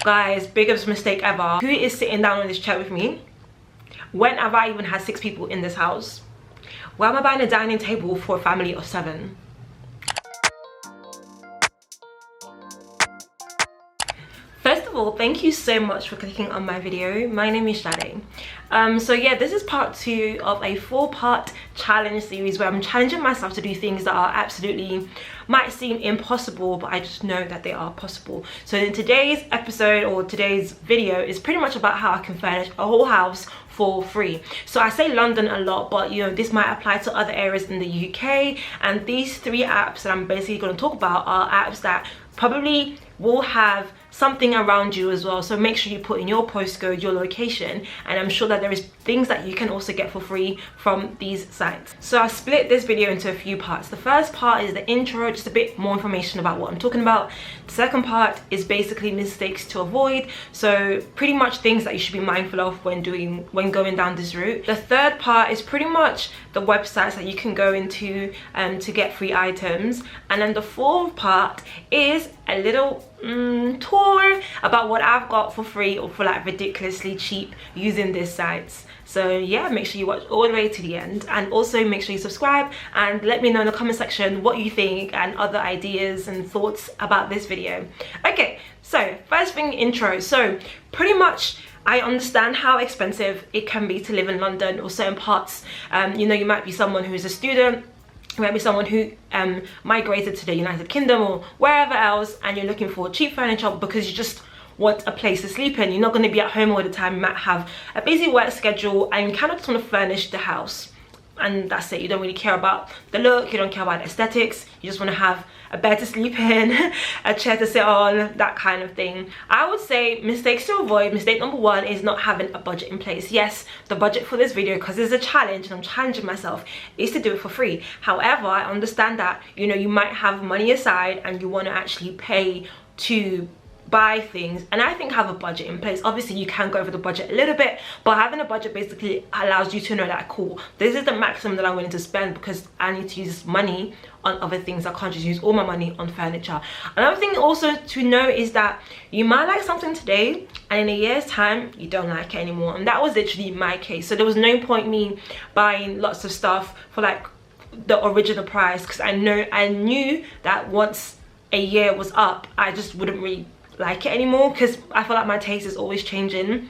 Guys, biggest mistake ever. Who is sitting down on this chair with me? When have I even had 6 people in this house? Why am I buying a dining table for a family of 7? First of all, thank you so much for clicking on my video. My name is Shade. So yeah, this is part 2 of a 4-part challenge series where I'm challenging myself to do things that are absolutely might seem impossible, but I just know that they are possible. So in today's episode, or today's video, is pretty much about how I can furnish a whole house for free. So I say London a lot, but you know, this might apply to other areas in the UK. And these 3 apps that I'm basically going to talk about are apps that probably will have something around you as well. So make sure you put in your postcode, your location, and I'm sure that there is things that you can also get for free from these sites. So I split this video into a few parts. The first part is the intro, just a bit more information about what I'm talking about. The second part is basically mistakes to avoid, so pretty much things that you should be mindful of when going down this route. The third part is pretty much the websites that you can go into to get free items, and then the fourth part is a little tour about what I've got for free or for like ridiculously cheap using these sites. So yeah, make sure you watch all the way to the end, and also make sure you subscribe and let me know in the comment section what you think and other ideas and thoughts about this video. Okay, so first thing, intro. So pretty much I understand how expensive it can be to live in London or certain parts. You know, you might be someone who's a student, you might be someone who migrated to the United Kingdom or wherever else, and you're looking for cheap furniture because you just want a place to sleep in. You're not going to be at home all the time. You might have a busy work schedule and you kind of just want to furnish the house, and that's it. You don't really care about the look, you don't care about the aesthetics, you just want to have a bed to sleep in, a chair to sit on, that kind of thing. I would say mistakes to avoid. Mistake number 1 is not having a budget in place. Yes, the budget for this video, because it's a challenge and I'm challenging myself, is to do it for free. However, I understand that, you know, you might have money aside and you want to actually pay to buy things, and I think have a budget in place. Obviously you can go over the budget a little bit, but having a budget basically allows you to know that, cool, this is the maximum that I'm willing to spend because I need to use money on other things. I can't just use all my money on furniture. Another thing also to know is that you might like something today and in a year's time you don't like it anymore, and that was literally my case. So there was no point me buying lots of stuff for like the original price, because I knew that once a year was up I just wouldn't really like it anymore, because I feel like my taste is always changing.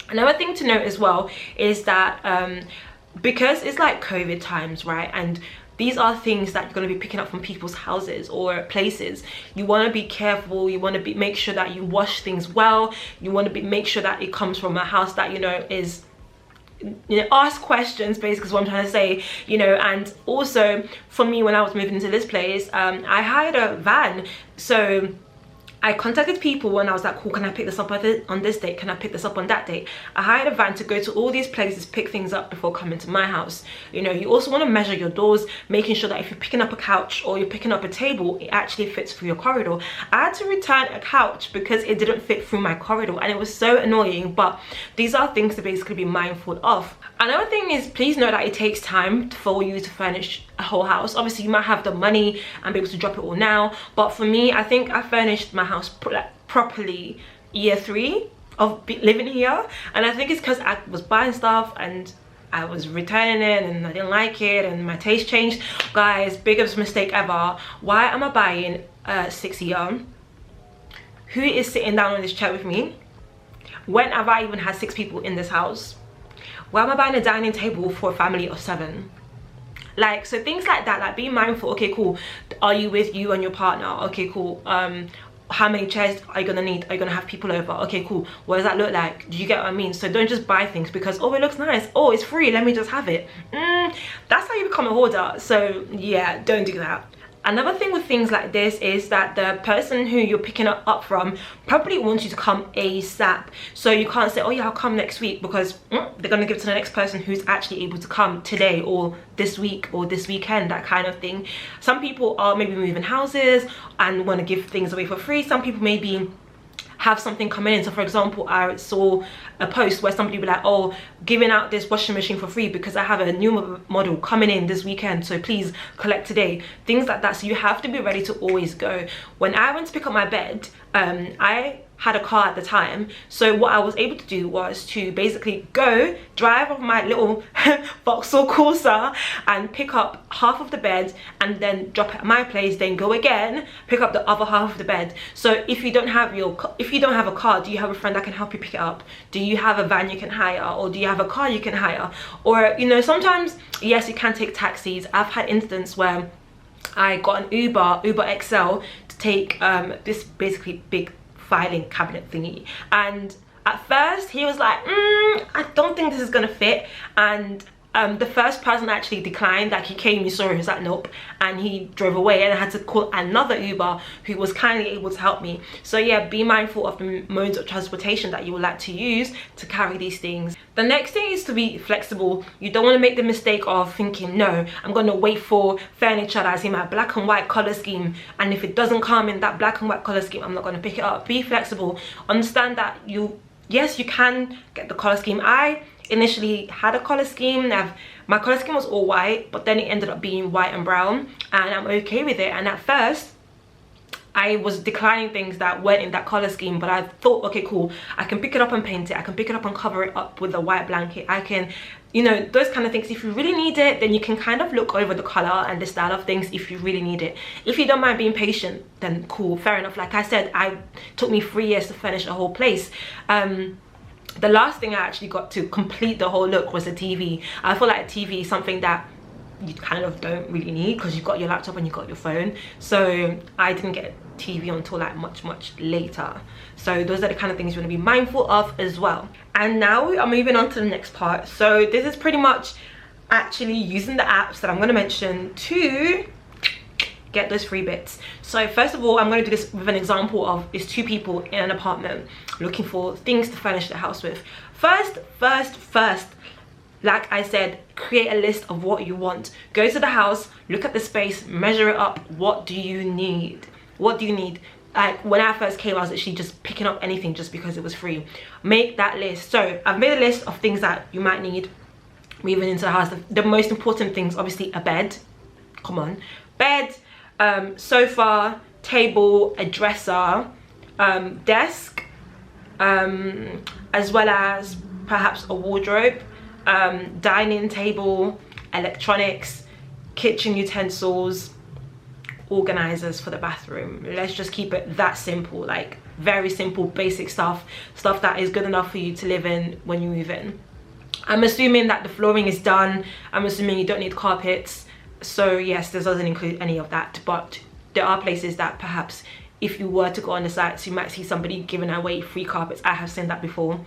Another thing to note as well is that because it's like COVID times, right, and these are things that you're going to be picking up from people's houses or places, you want to be careful. You want to make sure that you wash things well. You want to make sure that it comes from a house that, you know, is, you know, ask questions basically is what I'm trying to say, you know. And also for me, when I was moving into this place, I hired a van. So I contacted people when I was like, cool, can I pick this up on this date? Can I pick this up on that date? I hired a van to go to all these places, pick things up before coming to my house. You know, you also want to measure your doors, making sure that if you're picking up a couch or you're picking up a table, it actually fits through your corridor. I had to return a couch because it didn't fit through my corridor, and it was so annoying. But these are things to basically be mindful of. Another thing is, please know that it takes time for you to furnish a whole house. Obviously you might have the money and be able to drop it all now, but for me, I think I furnished my house properly year 3 of living here, and I think it's because I was buying stuff and I was returning it and I didn't like it and my taste changed. Guys, biggest mistake ever. Why am I buying a 6-year? Who is sitting down on this chair with me? When have I even had 6 people in this house? Why am I buying a dining table for a family of 7? Like, so things like that, like be mindful. Okay, cool, are you with you and your partner? Okay, cool, how many chairs are you gonna need? Are you gonna have people over? Okay, cool, what does that look like? Do you get what I mean? So don't just buy things because, oh, it looks nice, oh, it's free, let me just have it. That's how you become a hoarder. So yeah, don't do that. Another thing with things like this is that the person who you're picking up from probably wants you to come ASAP. So you can't say, oh yeah, I'll come next week, because they're going to give it to the next person who's actually able to come today or this week or this weekend, that kind of thing. Some people are maybe moving houses and want to give things away for free. Some people maybe have something coming in. So for example, I saw a post where somebody was like, oh, giving out this washing machine for free because I have a new model coming in this weekend, so please collect today. Things like that. So you have to be ready to always go. When I went to pick up my bed, I had a car at the time, so what I was able to do was to basically go drive off my little Vauxhall Corsa and pick up half of the bed and then drop it at my place, then go again, pick up the other half of the bed. So if you don't have a car, do you have a friend that can help you pick it up? Do you have a van you can hire, or do you have a car you can hire? Or, you know, sometimes yes, you can take taxis. I've had instance where I got an Uber XL to take this basically big filing cabinet thingy, and at first he was like, I don't think this is gonna fit, and the first person actually declined. Like, he came, he saw it, he was like, nope, and he drove away, and I had to call another Uber who was kindly able to help me. So yeah, be mindful of the modes of transportation that you would like to use to carry these things. The next thing is to be flexible. You don't want to make the mistake of thinking, no, I'm going to wait for furniture that's in my black and white color scheme, and if it doesn't come in that black and white color scheme, I'm not going to pick it up. Be flexible. Understand that yes, you can get the color scheme. I initially had a color scheme. My color scheme was all white, but then it ended up being white and brown, and I'm okay with it. And at first I was declining things that weren't in that color scheme, but I thought, okay, cool, I can pick it up and paint it, I can pick it up and cover it up with a white blanket, I can, you know, those kind of things. If you really need it, then you can kind of look over the color and the style of things if you really need it. If you don't mind being patient, then cool, fair enough. Like I said, it took me 3 years to finish a whole place. The last thing I actually got to complete the whole look was a TV. I feel like a TV is something that you kind of don't really need because you've got your laptop and you've got your phone. So I didn't get a TV until like much later. So those are the kind of things you want to be mindful of as well. And now we are moving on to the next part. So this is pretty much actually using the apps that I'm going to mention to get those free bits. So first of all, I'm going to do this with an example of it's two people in an apartment looking for things to furnish their house with. First, like I said, create a list of what you want. Go to the house, look at the space, measure it up. What do you need? What do you need? Like when I first came, I was actually just picking up anything just because it was free. Make that list. So I've made a list of things that you might need moving into the house. The most important things, obviously, a bed. Come on, bed, sofa, table, a dresser, desk, as well as perhaps a wardrobe, dining table, electronics, kitchen utensils, organizers for the bathroom. Let's just keep it that simple, like very simple, basic stuff that is good enough for you to live in when you move in. I'm assuming that the flooring is done. I'm assuming you don't need carpets. So yes, this doesn't include any of that, but there are places that perhaps if you were to go on the sites, you might see somebody giving away free carpets. I have seen that before.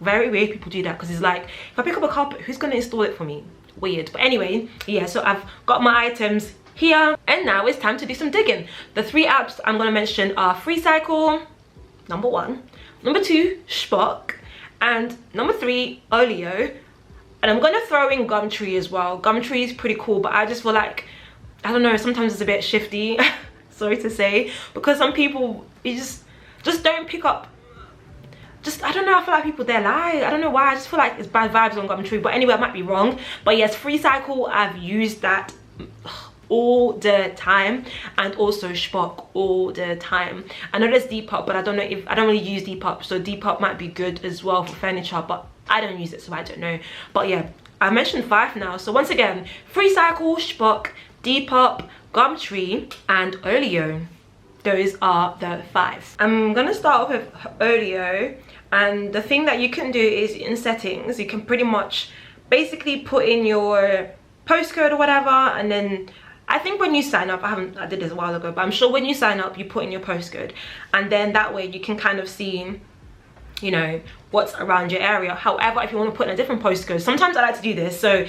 Very weird people do that, because it's like, if I pick up a carpet, who's going to install it for me? Weird. But anyway, yeah, so I've got my items here, and now it's time to do some digging. The 3 apps I'm going to mention are Freecycle, number 1, number 2, Spock, and number 3, Olio. And I'm going to throw in Gumtree as well. Gumtree is pretty cool, but I just feel like, I don't know, sometimes it's a bit shifty, sorry to say, because some people, you just don't pick up. I don't know, I feel like people there lie. I don't know why, I just feel like it's bad vibes on Gumtree. But anyway, I might be wrong. But yes, Freecycle, I've used that all the time, and also Spock all the time. I know there's Depop, but I don't know if, I don't really use Depop, so Depop might be good as well for furniture, but I don't use it, so I don't know. But yeah, I mentioned 5 now. So once again, Freecycle, Spock, Depop, Gumtree, and Olio. Those are the 5. I'm gonna start off with Olio, and the thing that you can do is in settings, you can pretty much basically put in your postcode or whatever, and then I think when you sign up, I did this a while ago, but I'm sure when you sign up, you put in your postcode, and then that way you can kind of see, you know, what's around your area. However, if you want to put in a different postcode, sometimes I like to do this. So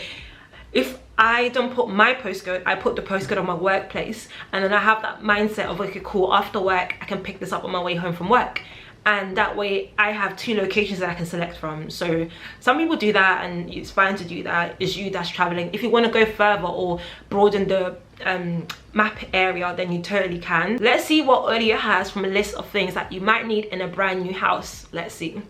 if I don't put my postcode, I put the postcode of my workplace, and then I have that mindset of, okay, cool, after work I can pick this up on my way home from work, and that way I have 2 locations that I can select from. So some people do that, and it's fine to do that. It's you that's traveling. If you want to go further or broaden the map area, then you totally can. Let's see what Olio has from a list of things that you might need in a brand new house. Let's see.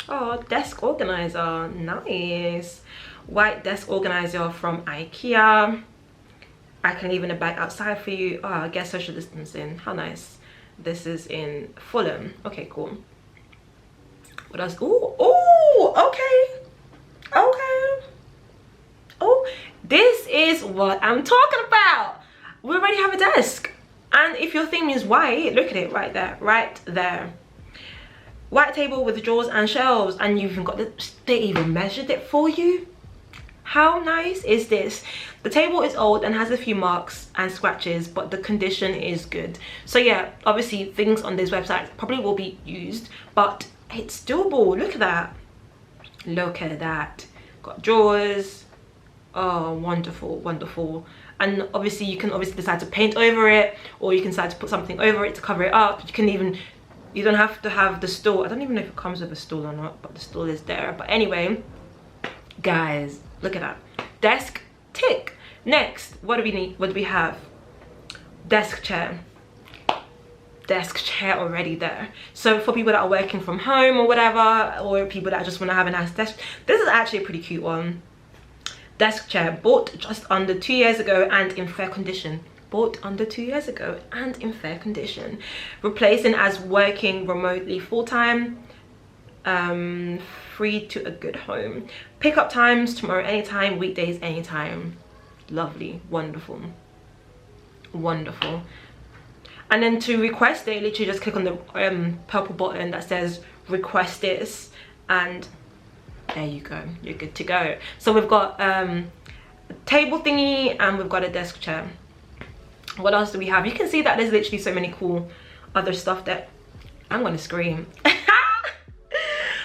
Oh, desk organizer, nice. White desk organizer from IKEA. I can leave in a bag outside for you. Oh, I guess social distancing. How nice. This is in Fulham. Okay, cool. What else? Oh, okay. Okay. Oh, this is what I'm talking about. We already have a desk. And if your theme is white, look at it right there. Right there. White table with drawers and shelves. And you've even got they even measured it for you. How nice is this? The table is old and has a few marks and scratches, but the condition is good. So yeah, obviously things on this website probably will be used, but it's doable. Look at that. Look at that. Got drawers. Oh, wonderful, wonderful. And obviously you can decide to paint over it, or you can decide to put something over it to cover it up. You don't have to have the stool. I don't even know if it comes with a stool or not, but the stool is there. But anyway, guys, look at that. Desk, tick. Next, what do we need? What do we have? Desk chair. Desk chair already there. So for people that are working from home or whatever, or people that just want to have a nice desk, this is actually a pretty cute one. Desk chair, bought just under 2 years ago and in fair condition. Bought under 2 years ago and in fair condition. Replacing as working remotely full-time. Free to a good home. Pickup times tomorrow anytime, weekdays anytime. Lovely, wonderful, wonderful. And then to request it, literally just click on the purple button that says request this, and there you go, you're good to go. So we've got a table thingy and we've got a desk chair. What else do we have? You can see that there's literally so many cool other stuff that I'm gonna scream.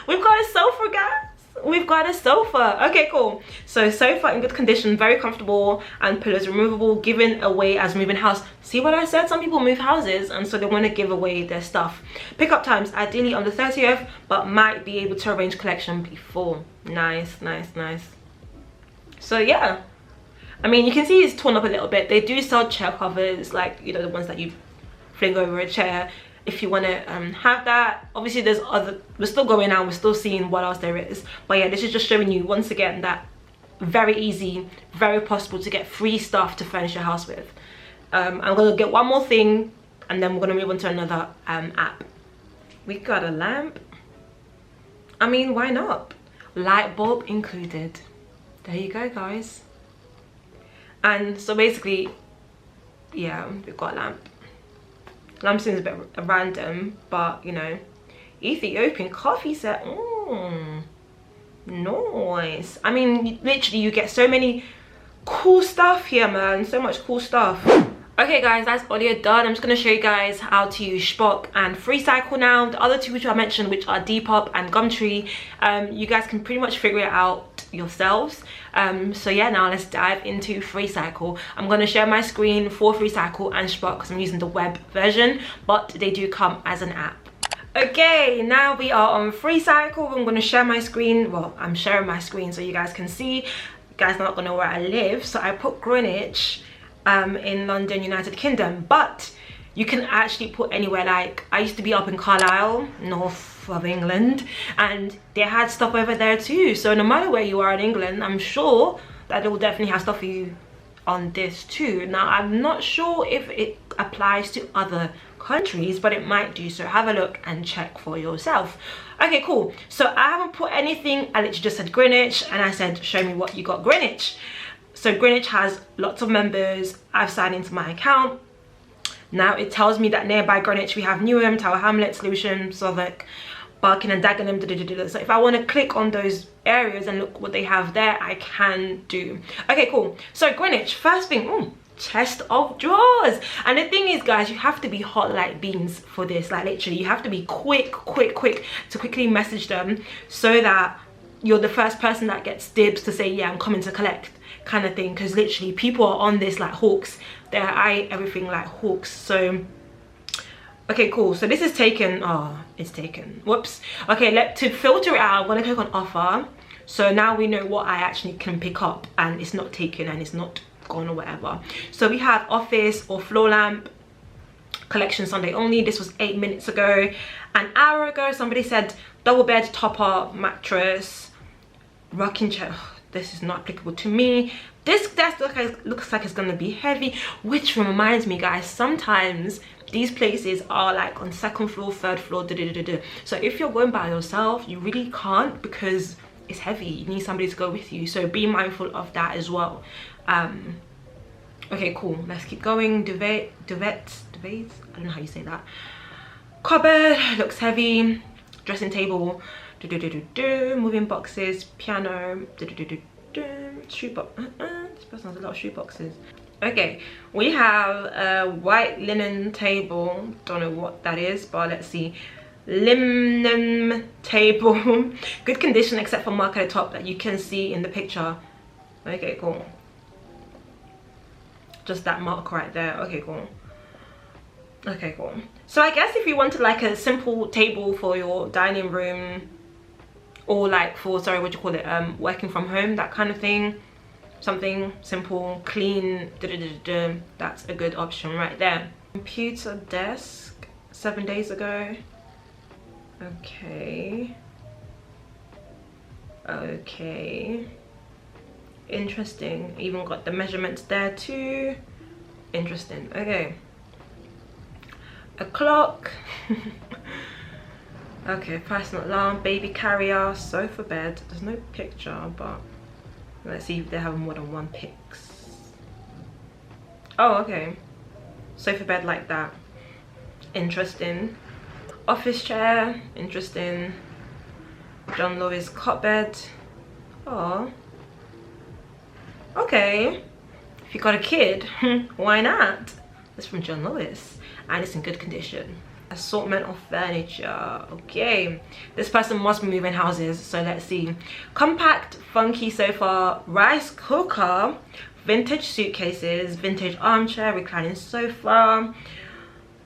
We've got a sofa, guys. We've got a sofa. Okay, cool. So sofa in good condition, very comfortable, and pillows removable, given away as moving house. See what I said? Some people move houses, and so they want to give away their stuff. Pickup times ideally on the 30th, but might be able to arrange collection before. Nice, nice, nice. So yeah, I mean, you can see it's torn up a little bit. They do sell chair covers, like, you know, the ones that you fling over a chair. If you want to have that, obviously there's other, we're still going out, we're still seeing what else there is, but yeah, this is just showing you once again that very easy, very possible to get free stuff to furnish your house with. I'm gonna get one more thing and then we're gonna move on to another app. We got a lamp. I mean, why not? Light bulb included. There you go, guys. And so basically, yeah, we've got a lamp. Lamp seems a bit random, but you know, Ethiopian coffee set. Nice. I mean, literally you get so many cool stuff here, man. So much cool stuff. Okay guys, that's audio done. I'm just going to show you guys how to use Shpock and Freecycle now. The other two which I mentioned, which are Depop and Gumtree, you guys can pretty much figure it out yourselves. So yeah, now let's dive into Freecycle. I'm going to share my screen for Freecycle and Shpock because I'm using the web version, but they do come as an app. Okay, now we are on Freecycle. I'm going to share my screen. Well, I'm sharing my screen so you guys can see. You guys are not going to know where I live, so I put Greenwich in London, United Kingdom, but you can actually put anywhere. Like, I used to be up in Carlisle, north of England, and they had stuff over there too. So no matter where you are in England, I'm sure that they will definitely have stuff for you on this too. Now, I'm not sure if it applies to other countries, but it might do, so have a look and check for yourself. Okay, cool. So I haven't put anything. I literally just said Greenwich and I said show me what you got Greenwich. So Greenwich has lots of members. I've signed into my account. Now it tells me that nearby Greenwich we have Newham, Tower Hamlets, Lewisham, Southwark, Barking and Dagenham. So if I want to click on those areas and look what they have there, I can do. Okay, cool. So Greenwich, first thing, chest of drawers. And the thing is, guys, you have to be hot like beans for this. Like, literally, you have to be quick to quickly message them so that you're the first person that gets dibs to say, yeah, I'm coming to collect, kind of thing. Because literally people are on this like hawks. They're eyeing everything like hawks. So okay, cool. So this is taken. Oh, it's taken. Whoops. Okay, to filter it out, I'm gonna click on offer. So now we know what I actually can pick up and it's not taken and it's not gone or whatever. So we have office or floor lamp, collection Sunday only. This was 8 minutes ago. An hour ago somebody said double bed, topper, mattress, rocking chair. this is not applicable to me. This desk looks like it's gonna be heavy, which reminds me, guys, sometimes these places are like on 2nd floor, 3rd floor, so if you're going by yourself, you really can't because it's heavy. You need somebody to go with you, so be mindful of that as well. Okay, cool, let's keep going. Duvet, I don't know how you say that. Cupboard looks heavy. Dressing table, moving boxes, piano, shoe box. This person has a lot of shoe boxes. Okay, we have a white linen table. Don't know what that is, but let's see. Linen table, good condition except for mark at the top that you can see in the picture. Okay, cool. Just that mark right there. Okay, cool. Okay, cool. So I guess if you wanted like a simple table for your dining room, or like for, sorry, what do you call it, working from home, that kind of thing, something simple, clean, that's a good option right there. Computer desk, 7 days ago. Okay, interesting. Even got the measurements there too. Interesting. Okay, a clock. Okay, personal alarm, baby carrier, sofa bed. There's no picture, but let's see if they have more than one pics. Oh, okay, sofa bed like that. Interesting. Office chair, interesting. John Lewis cot bed. Oh, okay, if you got a kid, why not? It's from John Lewis and it's in good condition. Assortment of furniture. Okay, this person must be moving houses, so let's see. Compact funky sofa, rice cooker, vintage suitcases, vintage armchair, reclining sofa,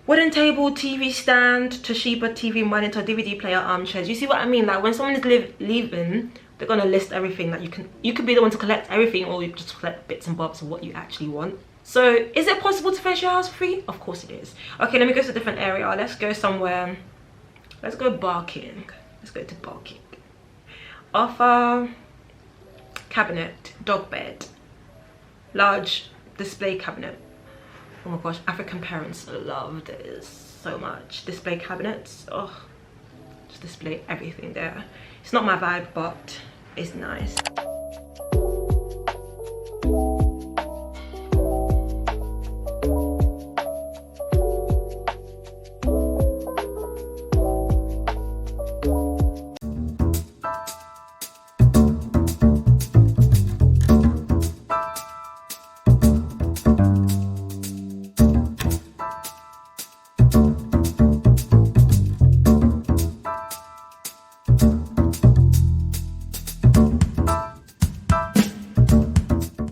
wooden table, TV stand, Toshiba TV monitor, DVD player, armchairs. You see what I mean? Like when someone is leaving, they're gonna list everything that you could be the one to collect everything, or you just collect bits and bobs of what you actually want. So is it possible to furnish your house for free? Of course it is. Okay, let me go to a different area. Let's go somewhere. Let's go barking. Let's go to barking. Offer cabinet, dog bed, large display cabinet. Oh my gosh, African parents love this so much. Display cabinets. Oh, just display everything there. It's not my vibe, but it's nice.